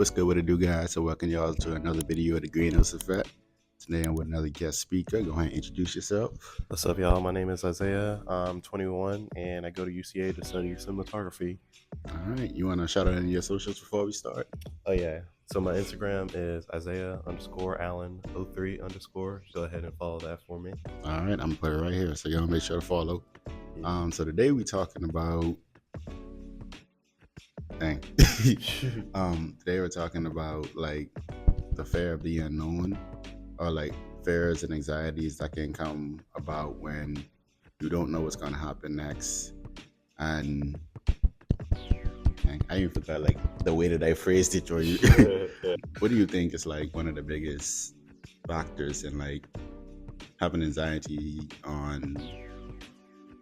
What's good with it do, guys? So welcome y'all to another video of the Greenhouse Effect. Today I'm with another guest speaker. Go ahead and introduce yourself. What's up, y'all? My name is Isaiah. I'm 21 and I go to UCA to study cinematography. All right, you want to shout out any of your socials before we start? Oh, yeah. So my Instagram is Isaiah_Allen03_. Go ahead and follow that for me. All right, I'm gonna put it right here, so y'all make sure to follow. So today we talking about. Today we're talking about like the fear of the unknown, or like fears and anxieties that can come about when you don't know what's gonna happen next. And I even forgot like the way that I phrased it. Or you, what do you think is like one of the biggest factors in like having anxiety on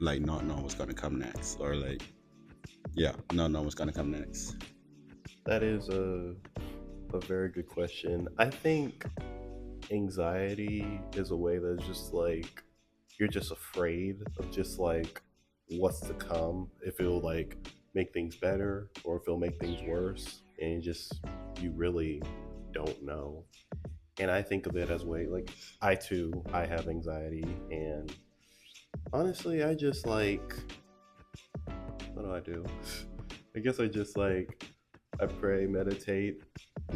like not knowing what's gonna come next, or like not knowing what's gonna come next? That is a very good question. I think anxiety is a way that's just like you're just afraid of just like what's to come, if it'll like make things better or if it'll make things worse, and you really don't know. And I think of it as way like I have anxiety, and honestly I just like, what do I do? I guess I just like I pray, meditate.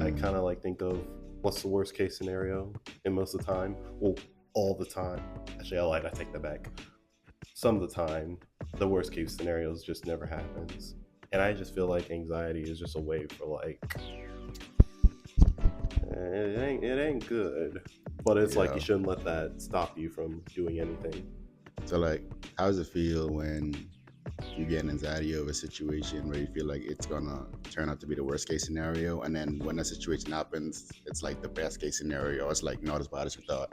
I kind of like think of what's the worst case scenario, and most of the time, well, all the time. Actually, I take that back. Some of the time, the worst case scenarios just never happens, and I just feel like anxiety is just a way for like it ain't good, but it's like you shouldn't let that stop you from doing anything. So like, how does it feel when you get an anxiety over a situation where you feel like it's gonna turn out to be the worst case scenario, and then when that situation happens, it's like the best case scenario, or it's like not as bad as you thought?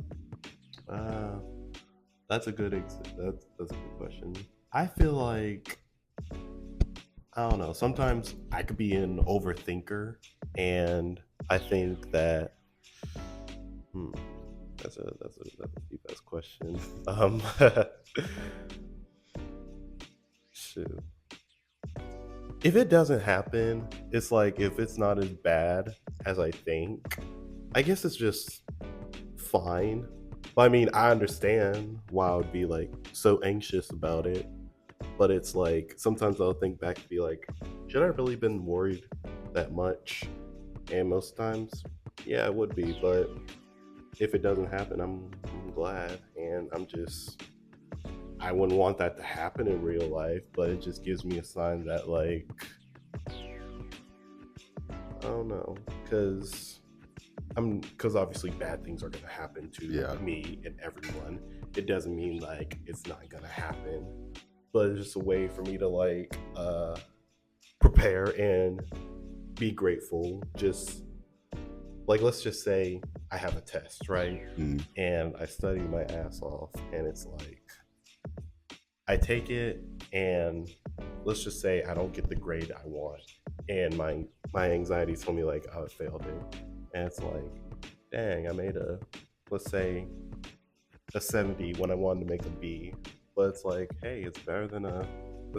That's a good that's a good question. I feel like, I don't know. Sometimes I could be an overthinker, and I think that that's a deep ass question. Shoot. If it doesn't happen, it's like if it's not as bad as I think, I guess it's just fine. But I mean, I understand why I would be like so anxious about it. But it's like sometimes I'll think back and be like, should I really been worried that much? And most times, yeah, I would be. But if it doesn't happen, I'm glad, and I wouldn't want that to happen in real life. But it just gives me a sign that like, I don't know, because obviously bad things are gonna happen to me and everyone. It doesn't mean like it's not gonna happen, but it's just a way for me to like prepare and be grateful. Just like, let's just say I have a test, right? And I study my ass off, and it's like I take it, and let's just say I don't get the grade I want, and my anxiety told me like I failed it, and it's like, dang, I made let's say a 70 when I wanted to make a B, but it's like, hey, it's better than a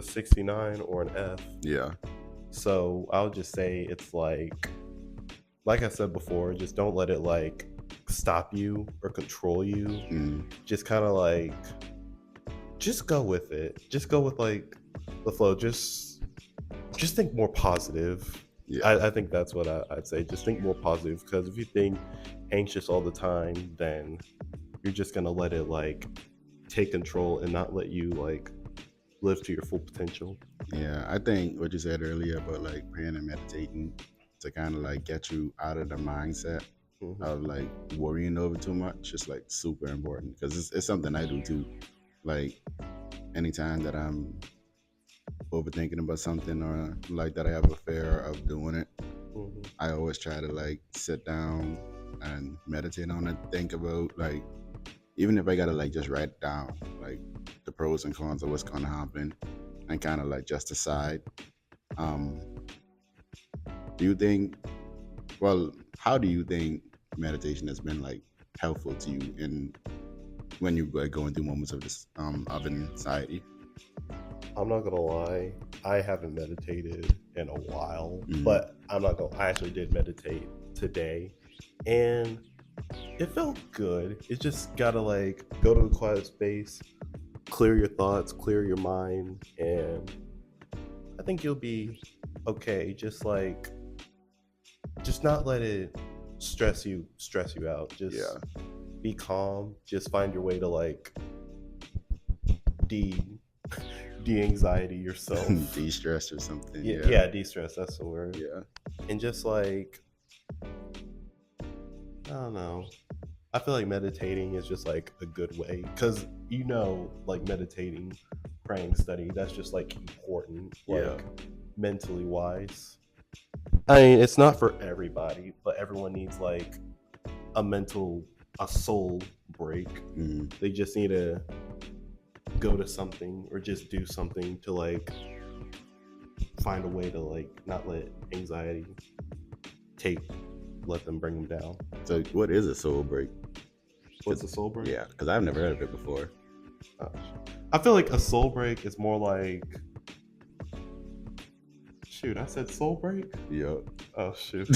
69 or an F. Yeah. So I'll just say it's like I said before, just don't let it like stop you or control you. Just kind of like, just go with it. Just go with like the flow. Just think more positive. I think that's what I'd say. Just think more positive, because if you think anxious all the time, then you're just gonna let it like take control and not let you like live to your full potential. Yeah, I think what you said earlier about like praying and meditating to kind of like get you out of the mindset of like worrying over too much is like super important, because it's something I do too. Like anytime that I'm overthinking about something, or like that I have a fear of doing it, I always try to like sit down and meditate on it, think about like, even if I gotta like just write down like the pros and cons of what's gonna happen, and kind of like just decide. Do you think, well, how do you think meditation has been like helpful to you in when you are going through moments of this of anxiety? I'm not gonna lie, I haven't meditated in a while, Mm, but I'm not gonna. I actually did meditate today, and it felt good. It just gotta like go to a quiet space, clear your thoughts, clear your mind, and I think you'll be okay. Just not let it stress you out. yeah. Just be calm. Just find your way to like de de-anxiety yourself. De-stress or something. Yeah, Yeah. yeah, de-stress, that's the word. Yeah. And just like, I don't know, I feel like meditating is just like a good way because like meditating, praying, studying, that's just like important, like Yeah. mentally wise. I mean, it's not for everybody, but everyone needs like a a soul break. Mm, They just need to go to something or just do something to like find a way to like not let anxiety take let them bring them down. so what is a soul break? What's a soul break? Yeah, because I've never heard of it before. Uh, I feel like a soul break is more like, shoot, I said soul break. Yeah. Oh shoot.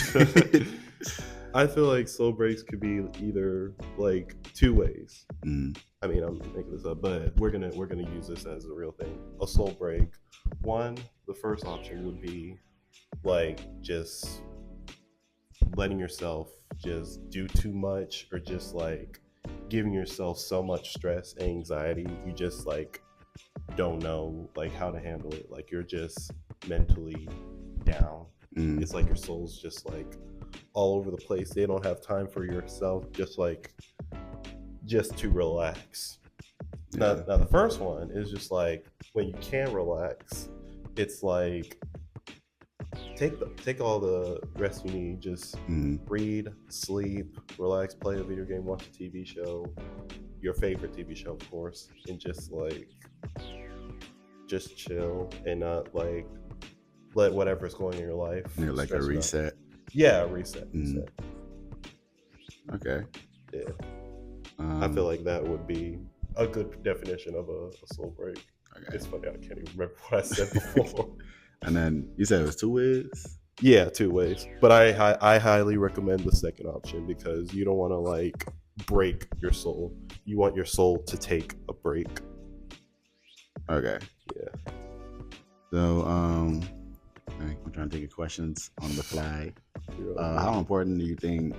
I feel like soul breaks could be either like two ways. Mm, I mean, I'm making this up, but we're gonna use this as a real thing. A soul break. One, the first option would be like just letting yourself just do too much or just like giving yourself so much stress and anxiety you just like don't know like how to handle it, like you're just mentally down. mm, It's like your soul's just like all over the place. They don't have time for yourself just to relax. yeah. Now the first one is just like when you can relax, it's like take all the rest you need. Just Mm, read, sleep, relax, play a video game, watch a TV show, your favorite TV show, of course, and just like just chill and not like let whatever's going in your life yeah, like a stress you out. reset. Yeah, reset. Mm. Reset. Okay. Yeah, Um, I feel like that would be a good definition of a soul break. okay. It's funny, I can't even remember what I said before. And then you said it was 2 ways. Yeah, two ways. But I highly recommend the second option because you don't want to like break your soul. You want your soul to take a break. Okay. Yeah. So all right, I'm trying to take your questions on the fly. How important do you think?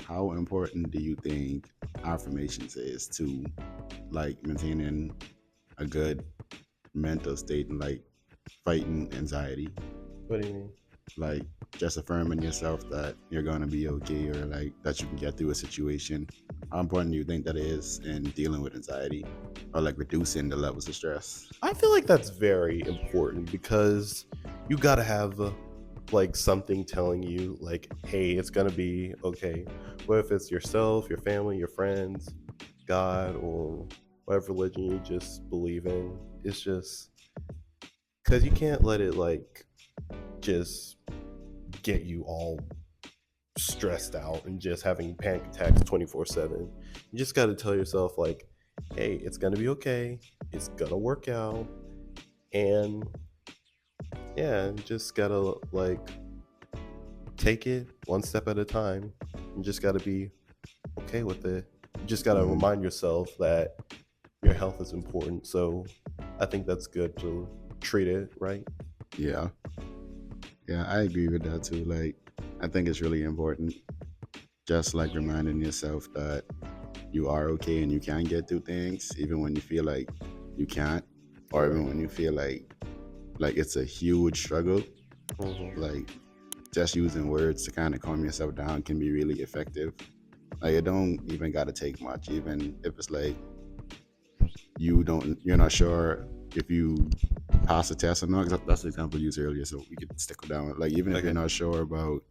How important do you think affirmations is to like maintaining a good mental state and like fighting anxiety? What do you mean? Like just affirming yourself that you're gonna be okay or like that you can get through a situation. How important do you think that is in dealing with anxiety or like reducing the levels of stress? I feel like that's very important because you got to have like something telling you like, hey, it's going to be okay. What if it's yourself, your family, your friends, God, or whatever religion you just believe in? It's just because you can't let it like just get you all stressed out and just having panic attacks 24/7. You just got to tell yourself like, hey, it's going to be okay. It's going to work out. And yeah, just got to like take it one step at a time. You just got to be okay with it. You just got to Mhm. remind yourself that your health is important. So I think that's good to treat it right. Yeah. Yeah, I agree with that too. Like, I think it's really important just like reminding yourself that you are okay and you can get through things even when you feel like you can't or even when you feel like it's a huge struggle. Mm-hmm. Like just using words to kind of calm yourself down can be really effective. Like it don't even gotta take much, even if it's like you're not sure if you pass the test or not. 'Cause that's the example you used earlier, so we could stick with that one. Like even if you're Okay. not sure about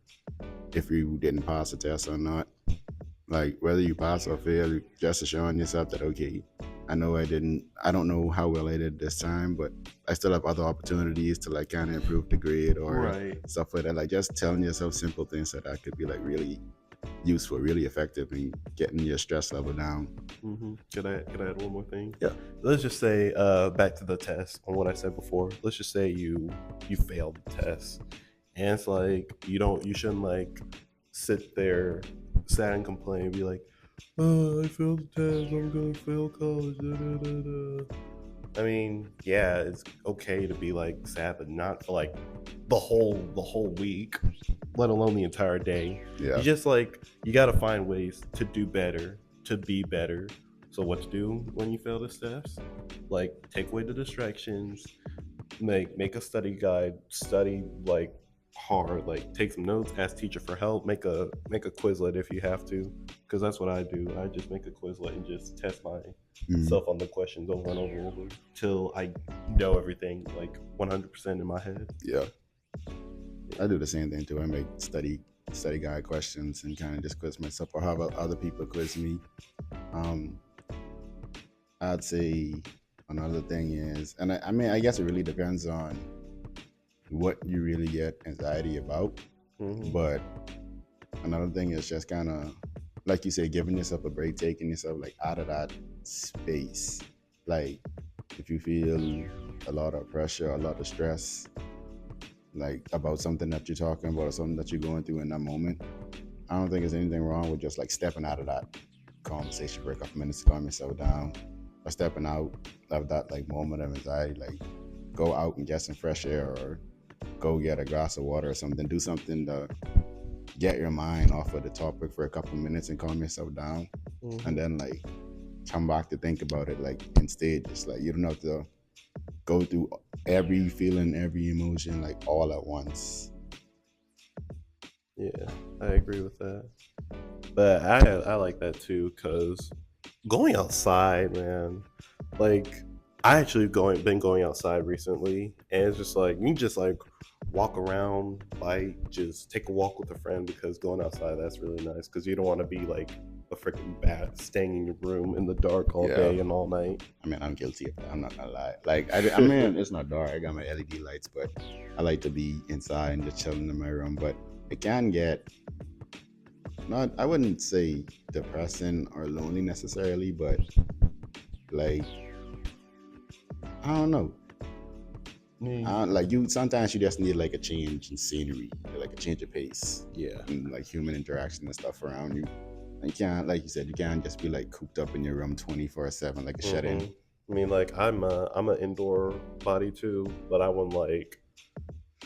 if you didn't pass the test or not, like whether you pass or fail, just assuring yourself that okay, I don't know how well I did this time, but I still have other opportunities to like kind of improve the grade or Right. stuff like that. Like just telling yourself simple things like that could be like really useful, really effective in getting your stress level down. Could I add one more thing? Yeah. Let's just say, back to the test on what I said before. Let's just say you failed the test, and it's like you shouldn't like sit there, sad and complain, and be like, oh, I failed the test, I'm gonna fail college. Da, da, da, da. I mean, yeah, it's okay to be like sad, but not for like the whole week, let alone the entire day. Yeah. You just like you gotta find ways to do better, to be better. So what to do when you fail this test? Like take away the distractions, make a study guide, study like hard, like take some notes, ask teacher for help, make a Quizlet if you have to, because that's what I do. I just make a Quizlet and just test myself on the questions over and over and over till I know everything like 100% in my head. Yeah. I do the same thing too. I make study guide questions and kind of just quiz myself or have other people quiz me. I'd say another thing is, and I mean, I guess it really depends on what you really get anxiety about. But another thing is just kind of, like you say, giving yourself a break, taking yourself like out of that space. Like if you feel a lot of pressure, a lot of stress, like about something that you're talking about or something that you're going through in that moment, I don't think there's anything wrong with just like stepping out of that conversation for a couple minutes to calm yourself down, or stepping out of that like moment of anxiety, like go out and get some fresh air, or go get a glass of water or something. Do something to get your mind off of the topic for a couple minutes and calm yourself down, and then like come back to think about it like in stages. Like you don't have to go through every feeling, every emotion like all at once. Yeah, I agree with that. But I like that too, because going outside, man, like I actually been going outside recently, and it's just like you can just like walk around, like just take a walk with a friend, because going outside, that's really nice, because you don't want to be like a freaking bat staying in your room in the dark all day and all night. I mean, I'm guilty of that. I'm not gonna lie. Like, I mean, it's not dark. I got my LED lights, but I like to be inside and just chilling in my room. But it can get not. I wouldn't say depressing or lonely necessarily, but like I don't know. Like you, sometimes you just need like a change in scenery, like a change of pace. Yeah, and like human interaction and stuff around you. You can't, like you said, you can't just be like cooped up in your room 24/7 like a shut in. I mean, like I'm an indoor body too, but I wouldn't like.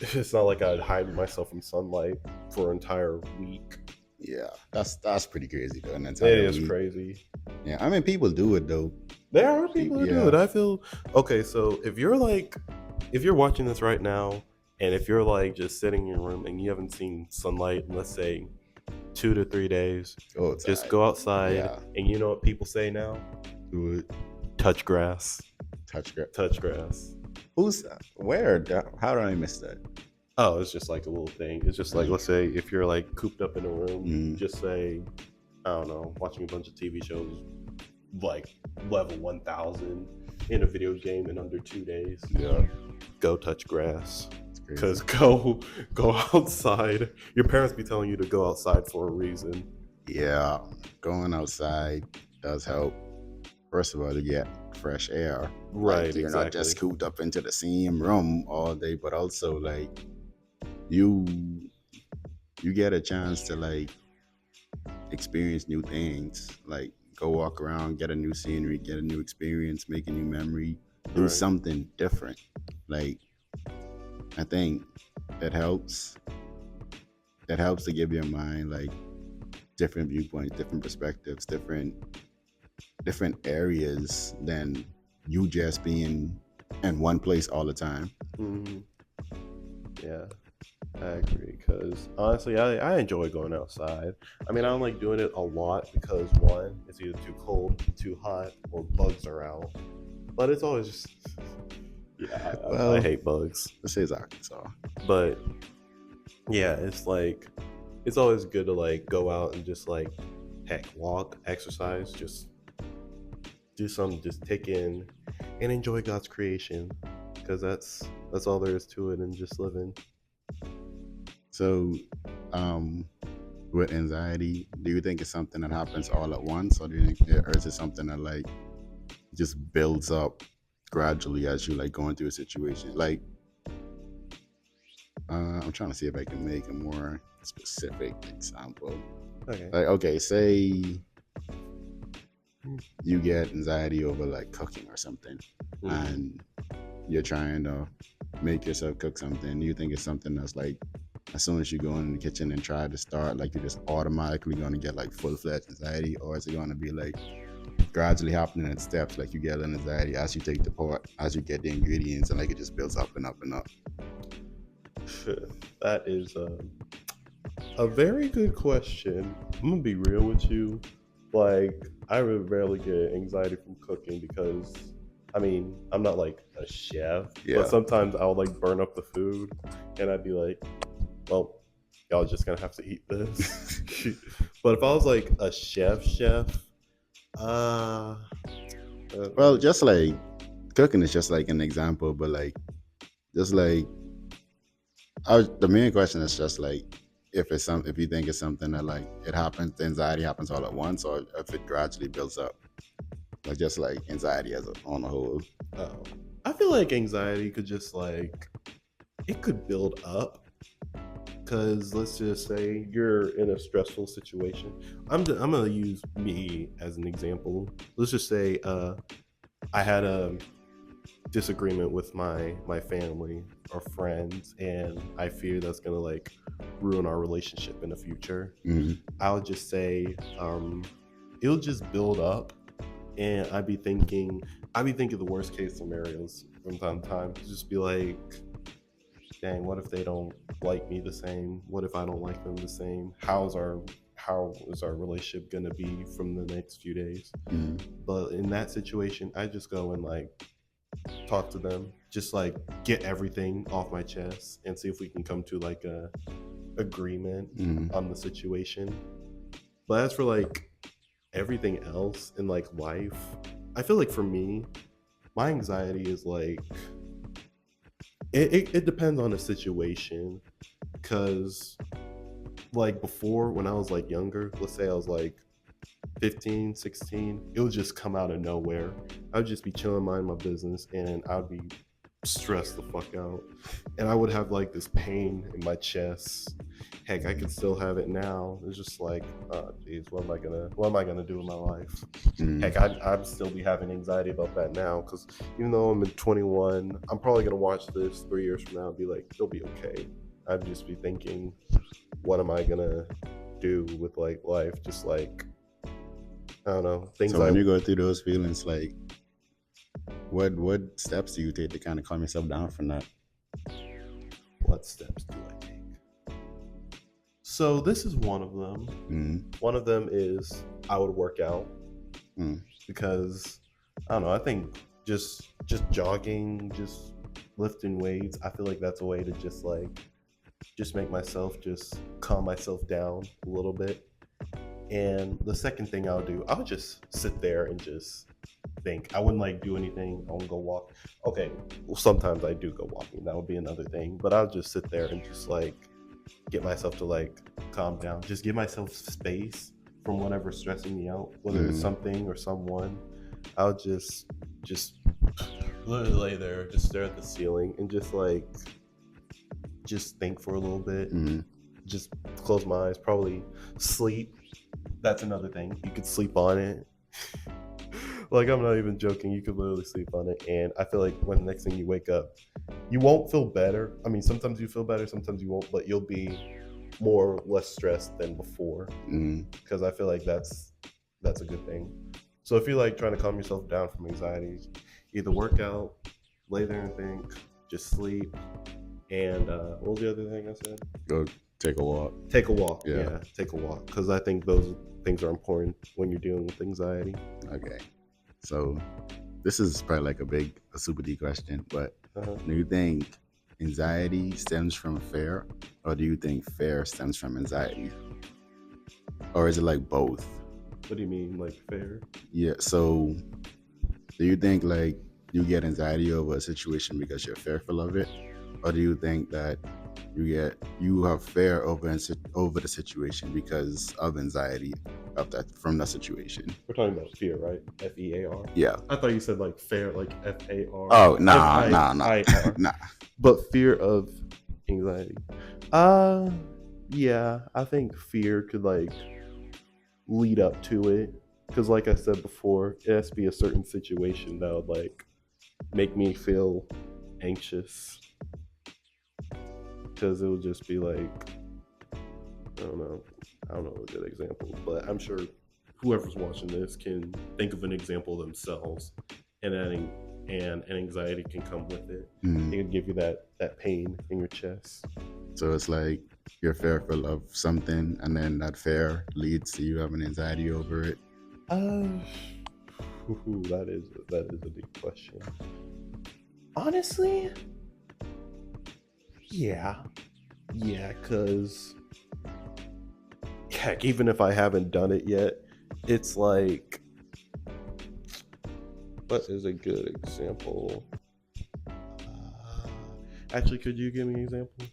It's not like I'd hide myself from sunlight for an entire week. Yeah, that's pretty crazy though. And It is crazy. Yeah, I mean, people do it though. There are people who do it. I feel okay. So if you're watching this right now, and if you're like just sitting in your room and you haven't seen sunlight in, let's say, 2 to 3 days, just go outside. Yeah. And you know what people say now? Do it. Touch grass. Touch grass. Touch grass. Who's where? How did I miss that? Oh, it's just like a little thing. It's just like, let's say if you're like cooped up in a room, just say, I don't know, watching a bunch of TV shows like level 1000 in a video game in under 2 days. Yeah. Go touch grass. Because go outside. Your parents be telling you to go outside for a reason. Yeah, going outside does help. First of all, to get fresh air. Right, like, you're not just cooped up into the same room all day, but also like you get a chance to like experience new things. Like go walk around, get a new scenery, get a new experience, make a new memory, do something different. Like I think that helps. That helps to give your mind like different viewpoints, different perspectives, different areas than you just being in one place all the time. Yeah, I agree. Because honestly, I enjoy going outside. I mean, I don't like doing it a lot because one, it's either too cold, too hot, or bugs are out. But it's always just I hate bugs. This is Arkansas. But yeah, it's like it's always good to like go out and just like walk, exercise, just do something, just take in and enjoy God's creation, because that's all there is to it, and just living. So with anxiety, do you think it's something that happens all at once, or do you think, or is it something that like just builds up gradually as you like going through a situation? Like, I'm trying to see if I can make a more specific example. Okay. Like, okay, say you get anxiety over like cooking or something, and you're trying to make yourself cook something. You think it's something that's like, as soon as you go in the kitchen and try to start, like you're just automatically going to get like full-fledged anxiety, or is it going to be like gradually happening in steps, like you get an anxiety as you take the part, as you get the ingredients, and like it just builds up and up and up? That is a very good question. I'm gonna be real with you. Like, I would rarely get anxiety from cooking because, I mean, I'm not like a chef, Yeah. but sometimes I'll like burn up the food, and I'd be like, well, y'all just gonna have to eat this. But if I was like a chef, uh, Well, just like cooking is just like an example, but like just like the main question is just like if you think it's something that like it happens, the anxiety happens all at once, or if it gradually builds up, like just like anxiety as on a whole. I feel like anxiety could just like it could build up because let's just say you're in a stressful situation. I'm gonna use me as an example. Let's just say I had a disagreement with my family or friends, and I fear that's gonna like ruin our relationship in the future. Mhm. I would just say it'll just build up, and I'd be thinking the worst case scenarios from time to time. Just be like, dang, what if they don't like me the same? What if I don't like them the same? How is our relationship gonna be from the next few days? Mhm. But in that situation, I just go and like talk to them, just like get everything off my chest and see if we can come to like a agreement Mhm. on the situation. But as for like everything else in like life, I feel like for me, my anxiety is like it depends on the situation. Cause like before when I was like younger, let's say I was like 15, 16, it would just come out of nowhere. I would just be chilling, mind my business, and I'd be stressed the fuck out. And I would have like this pain in my chest. Heck, I could still have it now. It's just like, oh geez, what am I gonna do in my life? Mhm. Heck, I'd still be having anxiety about that now because even though I'm in 21, I'm probably gonna watch this 3 years from now and be like, it'll be okay. I'd just be thinking, what am I gonna do with like life? Just like I don't know things. So when you go through those feelings, like what steps do you take to kind of calm yourself down from that? What steps do I take? So this is one of them. Mhm. One of them is I would work out Mm. because I don't know. I think just jogging, just lifting weights. I feel like that's a way to just make myself just calm myself down a little bit. And the second thing I would do, I would just sit there and just think. I wouldn't like do anything. I wouldn't go walk. Okay, well, sometimes I do go walking. That would be another thing. But I would just sit there and just like get myself to like calm down. Just give myself space from whatever's stressing me out, whether it's Mhm. something or someone. I would just literally lay there, just stare at the ceiling, and just think for a little bit. Mhm. Just close my eyes. Probably sleep. That's another thing. You could sleep on it. Like I'm not even joking. You could literally sleep on it, and I feel like when the next thing you wake up, you won't feel better. I mean, sometimes you feel better, sometimes you won't, but you'll be more or less stressed than before. Mhm. Because I feel like that's a good thing. So if you're like trying to calm yourself down from anxiety, either work out, lay there and think, just sleep, and what was the other thing I said? Go take a walk. Take a walk. Yeah. Yeah, take a walk. Because I think those things are important when you're dealing with anxiety. Okay. So this is probably like a super deep question, but Uh-huh. do you think anxiety stems from fear, or do you think fear stems from anxiety, or is it like both? What do you mean, like fair? Yeah. So do you think like you get anxiety over a situation because you're fearful of it, or do you think that you have fear over the situation because of anxiety of that from the situation. We're talking about fear, right? FEAR. Yeah. I thought you said like fair, like FAR. Oh, nah. FIR. Nah. But fear of anxiety. Yeah, I think fear could like lead up to it. Because, like I said before, it has to be a certain situation that would like make me feel anxious. Because it would just be like, I don't know. I don't know a good example, but I'm sure whoever's watching this can think of an example themselves, and an anxiety can come with it. Mm. It can give you that pain in your chest. So it's like you're fearful of something, and then that fear leads to you having anxiety over it. That is a deep question. Honestly, yeah, because heck, even if I haven't done it yet, it's like, what is a good example? Actually, could you give me an example?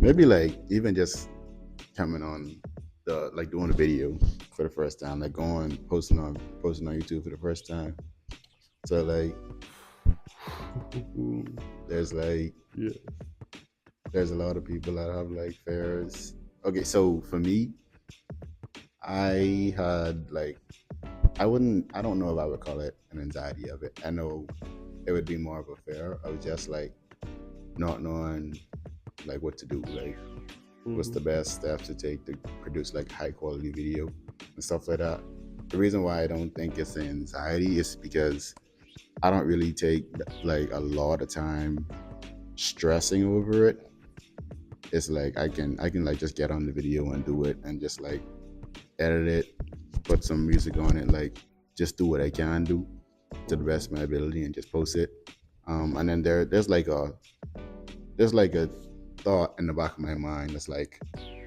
Maybe like even just coming on the like doing a video for the first time, like going posting on YouTube for the first time. So like there's like there's a lot of people that have like fears. Okay, so for me, I had like I don't know if I would call it an anxiety of it. I know it would be more of a fear of just like not knowing like what to do, like what's the best steps to take to produce like high quality video and stuff like that. The reason why I don't think it's an anxiety is because I don't really take like a lot of time stressing over it. It's like I can like just get on the video and do it and just like edit it, put some music on it, like just do what I can do to the best of my ability and just post it. And then there's like a thought in the back of my mind that's like,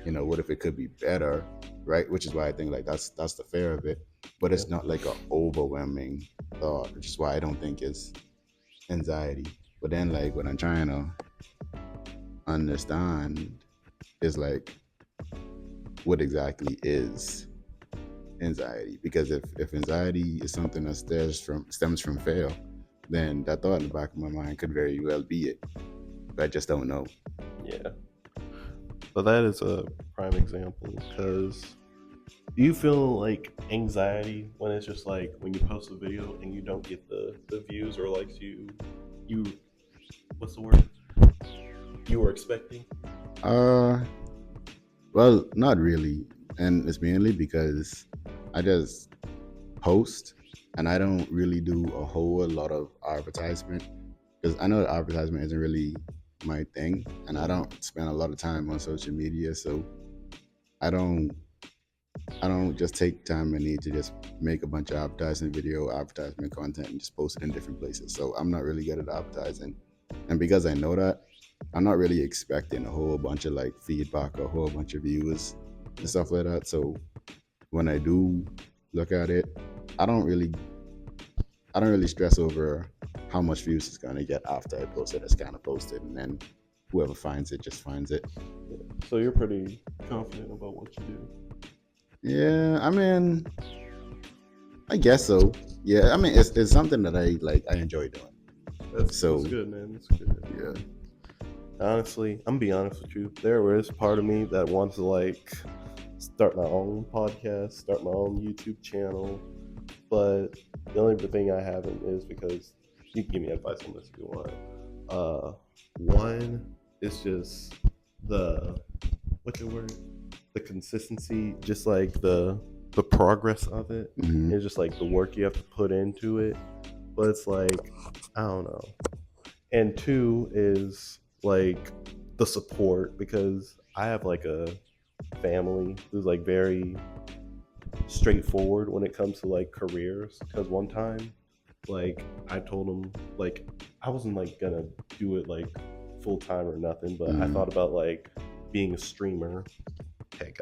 what if it could be better, right? Which is why I think like that's the fear of it, but it's not like an overwhelming thought, which is why I don't think it's anxiety. But then like what I'm trying to understand is like what exactly is anxiety, because if anxiety is something that stems from fear, then that thought in the back of my mind could very well be it, but I just don't know. Yeah, but that is a prime example. Because do you feel like anxiety when it's just like when you post a video and you don't get the views or likes you what's the word you were expecting? Well, not really, and it's mainly because I just post and I don't really do a whole lot of advertisement, because I know that advertisement isn't really my thing, and I don't spend a lot of time on social media, so I don't just take time and need to just make a bunch of advertisement content and just post it in different places. So I'm not really good at advertising, and because I know that, I'm not really expecting a whole bunch of like feedback or a whole bunch of views and stuff like that. So when I do look at it, I don't really stress over how much views it's gonna get after I post it. It's kind of posted, and then whoever finds it just finds it. So you're pretty confident about what you do. Yeah, I mean, I guess so. Yeah, I mean, it's something that I enjoy doing. That's good, man. That's good. Yeah. Honestly, I'm gonna be honest with you. There is part of me that wants to like start my own podcast, start my own YouTube channel, but the only thing I haven't is because you can give me advice on this if you want. One is just the the consistency, just like the progress of it. Mm-hmm. It's just like the work you have to put into it. But it's like, I don't know. And two is like the support, because I have like a family who's like very straightforward when it comes to like careers. Because one time, like I told him like I wasn't like gonna do it like full time or nothing, but I thought about like being a streamer. Heck,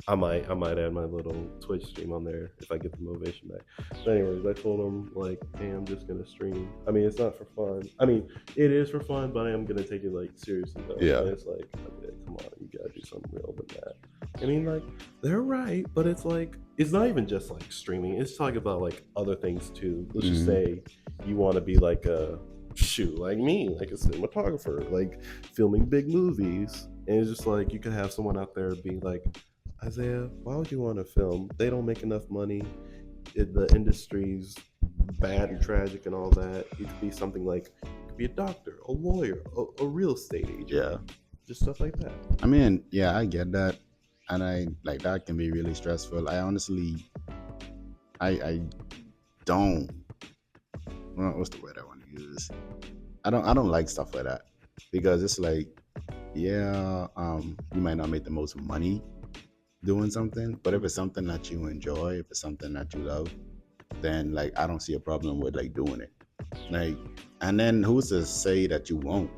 I might add my little Twitch stream on there if I get the motivation back. But anyways, I told him like, hey, I'm just gonna stream. I mean, it's not for fun. I mean, it is for fun, but I am gonna take it like seriously though. Yeah. And it's like, okay, come on, you gotta do something real than that. I mean, like, they're right, but it's like it's not even just like streaming. It's talking about like other things too. Let's just say you want to be like a like me, like a cinematographer, like filming big movies. And it's just like you could have someone out there being like, Isaiah, why would you want to film? They don't make enough money. The industry's bad and tragic and all that. You could be something like, you could be a doctor, a lawyer, a real estate agent. Yeah. Just stuff like that. I mean, yeah, I get that. And I like that can be really stressful. I honestly, I don't, what's the word I want to use? I don't like stuff like that because it's like, yeah, you might not make the most money doing something, but if it's something that you enjoy, if it's something that you love, then like I don't see a problem with like doing it. Like, and then who's to say that you won't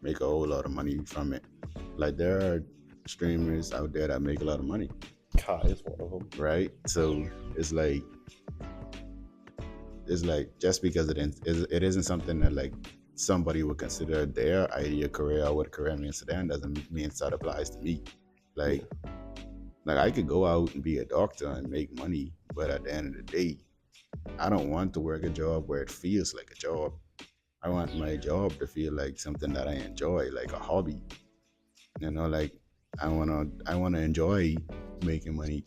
make a whole lot of money from it? Like there are streamers out there that make a lot of money, Kai is one of them. right? So it's like just because it isn't something that like somebody would consider their idea career or what a career means to them doesn't mean that applies to me. Like I could go out and be a doctor and make money, but at the end of the day, I don't want to work a job where it feels like a job. I want my job to feel like something that I enjoy, like a hobby. You know, like I wanna enjoy making money.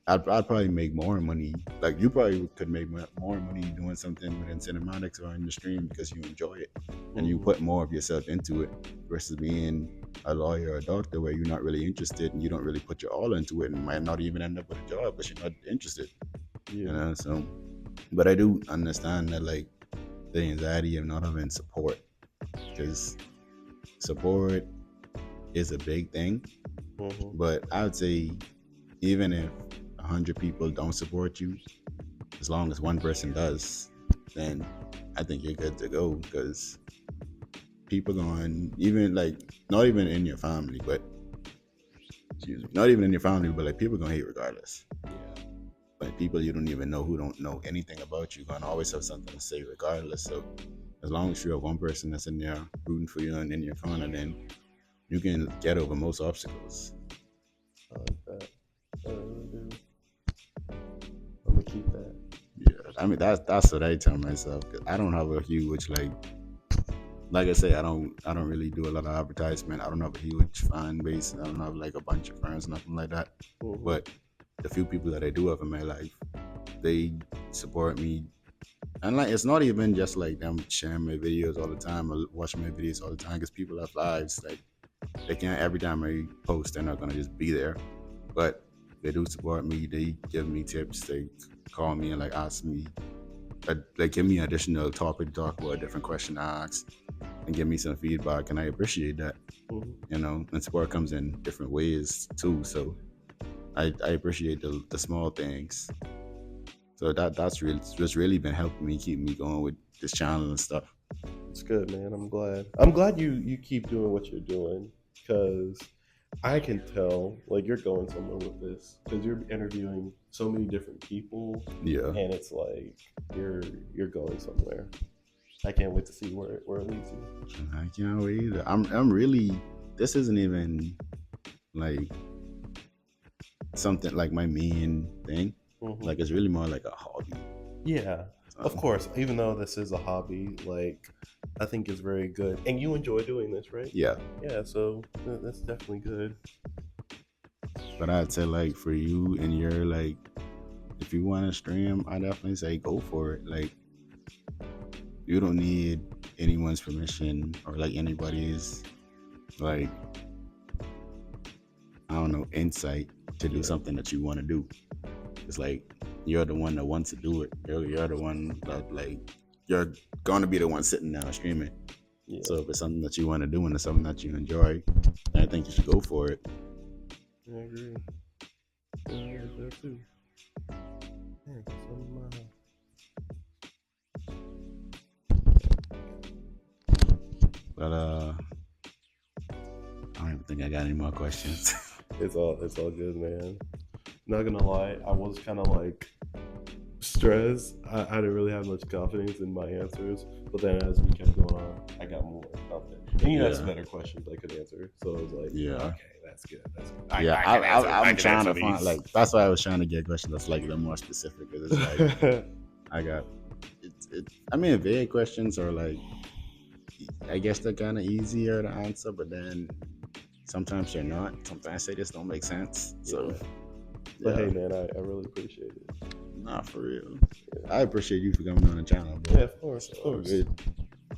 I'd probably make more money. Like you probably could make more money doing something within cinematics or in the stream because you enjoy it and you put more of yourself into it versus being a lawyer or a doctor where you're not really interested and you don't really put your all into it and might not even end up with a job because you're not interested. You know, so but I do understand that like the anxiety of not having support because support is a big thing. But I would say even if 100 people don't support you, as long as one person does, then I think you're good to go because people going even like not even in your family, but not even in your family, but like people gonna hate regardless. Like people you don't even know who don't know anything about you gonna always have something to say regardless. So as long as you have one person that's in there rooting for you and in your corner, then you can get over most obstacles. I like that. I really do. I'm gonna keep that. Yeah, I mean that's what I tell myself. Cause I don't have a huge like I say, I don't really do a lot of advertisement. I don't have a huge fan base. I don't have like a bunch of friends, nothing like that. But the few people that I do have in my life, they support me. And like it's not even just like them sharing my videos all the time or watching my videos all the time because people have lives. Like they can't every time I post, they're not gonna just be there. But they do support me. They give me tips. They call me and like ask me, like give me an additional topic to talk about, a different question to ask, and give me some feedback. And I appreciate that. You know, and support comes in different ways too. So I appreciate the small things. So that's really been helping me keep me going with this channel and stuff. It's good, man. I'm glad you keep doing what you're doing because I can tell like you're going somewhere with this because you're interviewing so many different people. Yeah. And it's like you're going somewhere. I can't wait to see where it leads you. I can't wait either. I'm really. This isn't even like something like my main thing. Like it's really more like a hobby. Yeah, of course. Even though this is a hobby, like I think it's very good, and you enjoy doing this, right? Yeah. Yeah. So that's definitely good. But I'd say like for you and your like, if you want to stream, I definitely say go for it. Like you don't need anyone's permission or like anybody's like I don't know insight to do something that you want to do. It's like you're the one that wants to do it. You're the one that like you're gonna be the one sitting down streaming. Yeah. So if it's something that you want to do and it's something that you enjoy, I think you should go for it. I agree. I agree there too. But I don't even think I got any more questions. It's all good, man. Not gonna lie, I was kind of like stressed. I didn't really have much confidence in my answers, but then as we kept going on, I got more confident. And you asked Yeah. better questions I could answer, so I was like, Yeah. okay, that's good. Yeah, I'm trying to find these. like that's why I was trying to get a question that's like a little more specific because it's like I got it. I mean, vague questions are like I guess they're kind of easier to answer, but then sometimes they're not. Sometimes they just don't make sense. So, Yeah. But yeah, hey, man, I really appreciate it. nah, for real. I appreciate you for coming on the channel, bro. Yeah, of course, It's of all course. good.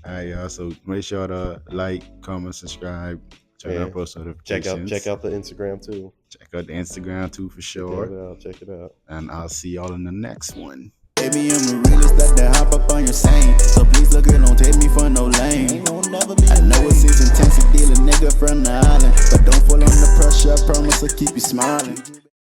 All right, y'all. So make sure to like, comment, subscribe, turn Yeah. on post notifications. Check out the Instagram too. Check out the Instagram too for sure. Check it out. And I'll see y'all in the next one. Baby, I'm a realist that hop